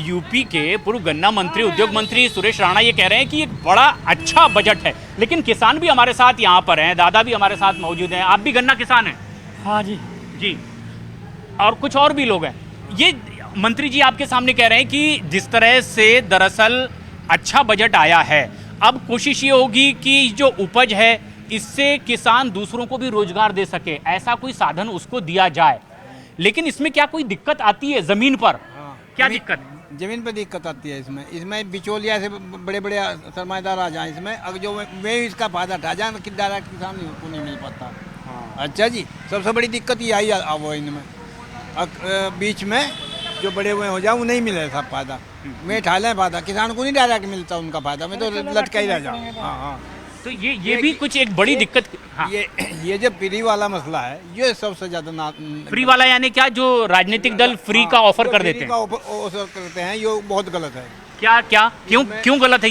UP के पूर्व गन्ना मंत्री उद्योग मंत्री सुरेश राणा ये कह रहे हैं कि एक बड़ा अच्छा बजट है, लेकिन किसान भी हमारे साथ यहाँ पर हैं, दादा भी हमारे साथ मौजूद हैं। आप भी गन्ना किसान हैं? हाँ जी जी। और कुछ और भी लोग हैं। ये मंत्री जी आपके सामने कह रहे हैं कि जिस तरह से दरअसल अच्छा बजट आया है, अब कोशिश ये होगी कि जो उपज है इससे किसान दूसरों को भी रोजगार दे सके, ऐसा कोई साधन उसको दिया जाए। लेकिन इसमें क्या कोई दिक्कत आती है जमीन पर? क्या दिक्कत? जमीन पर दिक्कत आती है। इसमें बिचौलिया से बड़े बड़े सरमाएदार आ जाए इसमें, अगर जो वे इसका फायदा उठा जाए कि डायरेक्ट किसान को नहीं मिल पाता। अच्छा जी, सबसे बड़ी दिक्कत ये आई वो इनमें बीच में जो बड़े हुए हो जाए वो नहीं मिले सब फायदा, वे उठा लें फायदा, किसान को नहीं डायरेक्ट मिलता उनका फायदा, मैं तो लटका ही रह जाऊँ। हाँ, तो ये भी कुछ एक बड़ी दिक्कत। हाँ। ये जो फ्री वाला मसला है ये सबसे ज्यादा फ्री वाला यानी क्या? जो राजनीतिक दल फ्री का ऑफर कर देते हैं, ऑफर करते हैं, ये बहुत गलत है। क्या क्या क्यों गलत है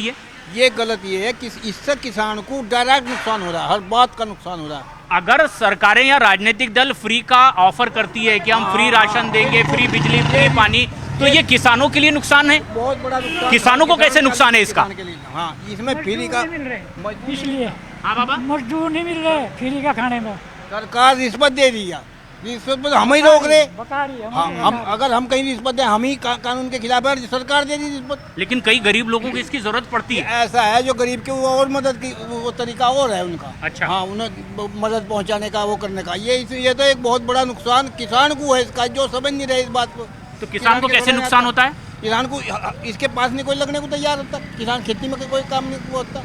ये गलत ये है कि इससे किसान को डायरेक्ट नुकसान हो रहा है, हर बात का नुकसान हो रहा है। अगर सरकारें या राजनीतिक दल फ्री का ऑफर करती है कि हम फ्री राशन देंगे, फ्री बिजली, फ्री पानी, तो ये किसानों के लिए नुकसान है। बहुत बड़ा नुकसान। किसानों को कैसे नुकसान है इसका? हाँ, इसमें फ्री का इसलिए हाँ बाबा, मजदूर नहीं मिल रहे फ्री का खाने में। सरकार रिश्वत दे रही है, रिश्वत पर हम ही रोक रहे। हाँ, हम अगर हम कहीं रिश्वत दें, हम ही कानून के खिलाफ है, सरकार दे रही रिश्वत। लेकिन कई गरीब लोगों को इसकी जरूरत पड़ती है। ऐसा है जो गरीब के वो और मदद की वो तरीका और है उनका। अच्छा। हाँ, उन्हें मदद पहुंचाने का, वो करने का, ये तो एक बहुत बड़ा नुकसान किसान को है इसका, जो समझ नहीं रहे इस बात को। तो किसान को कैसे नुकसान होता है? किसान को इसके पास नहीं कोई लगने को तैयार होता, किसान खेती में कोई काम नहीं होता।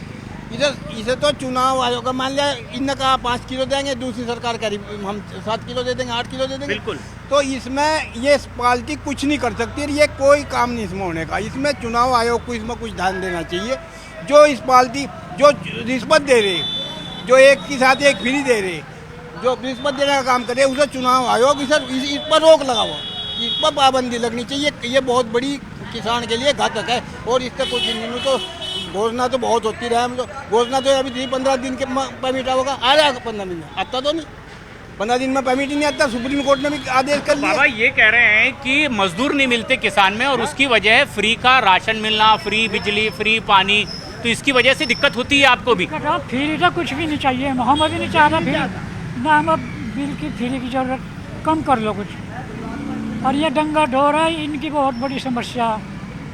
इसे तो चुनाव आयोग, मान लिया इनने कहा 5 किलो देंगे, दूसरी सरकार कह रही हम 7 किलो दे देंगे, 8 किलो दे देंगे। बिल्कुल। तो इसमें ये पार्टी कुछ नहीं कर सकती, ये कोई काम नहीं इसमें होने का। इसमें चुनाव आयोग को इसमें कुछ ध्यान देना चाहिए। जो इस पार्टी जो रिश्वत दे रहे, जो एक के साथ एक फ्री दे रहे, जो रिश्वत देने का काम करे, उसे चुनाव आयोग इस पर रोक लगाओ, इस पर पाबंदी लगनी चाहिए। ये बहुत बड़ी किसान के लिए घातक है। और इससे कुछ नहीं, तो घोषणा तो बहुत होती रहा, हम लोग घोषणा तो अभी 15 दिन के परमिट होगा, आ रहा है 15 दिन में, आता तो नहीं, 15 दिन में परमिट ही नहीं आता। सुप्रीम कोर्ट ने भी आदेश कर लिया। बाबा ये कह रहे हैं कि मजदूर नहीं मिलते किसान में, और उसकी वजह है फ्री का राशन मिलना, फ्री बिजली, फ्री पानी, तो इसकी वजह से दिक्कत होती है आपको भी? फ्री तो कुछ भी नहीं चाहिए, हम भी नहीं चाह रहा फ्री ना, हम बिल की फ्री की जरूरत कम कर लो कुछ। और ये दंगा ढोर है, इनकी बहुत बड़ी समस्या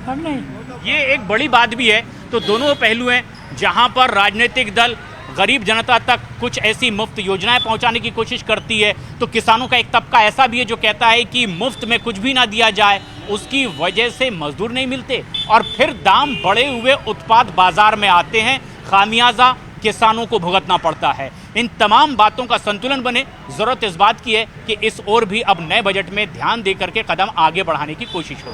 है नहीं। ये एक बड़ी बात भी है। तो दोनों पहलू हैं, जहां पर राजनीतिक दल गरीब जनता तक कुछ ऐसी मुफ्त योजनाएं पहुंचाने की कोशिश करती है, तो किसानों का एक तबका ऐसा भी है जो कहता है कि मुफ्त में कुछ भी ना दिया जाए, उसकी वजह से मजदूर नहीं मिलते और फिर दाम बढ़े हुए उत्पाद बाजार में आते हैं, खामियाजा किसानों को भुगतना पड़ता है। इन तमाम बातों का संतुलन बने, जरूरत इस बात की है कि इस ओर भी अब नए बजट में ध्यान देकर के कदम आगे बढ़ाने की कोशिश हो।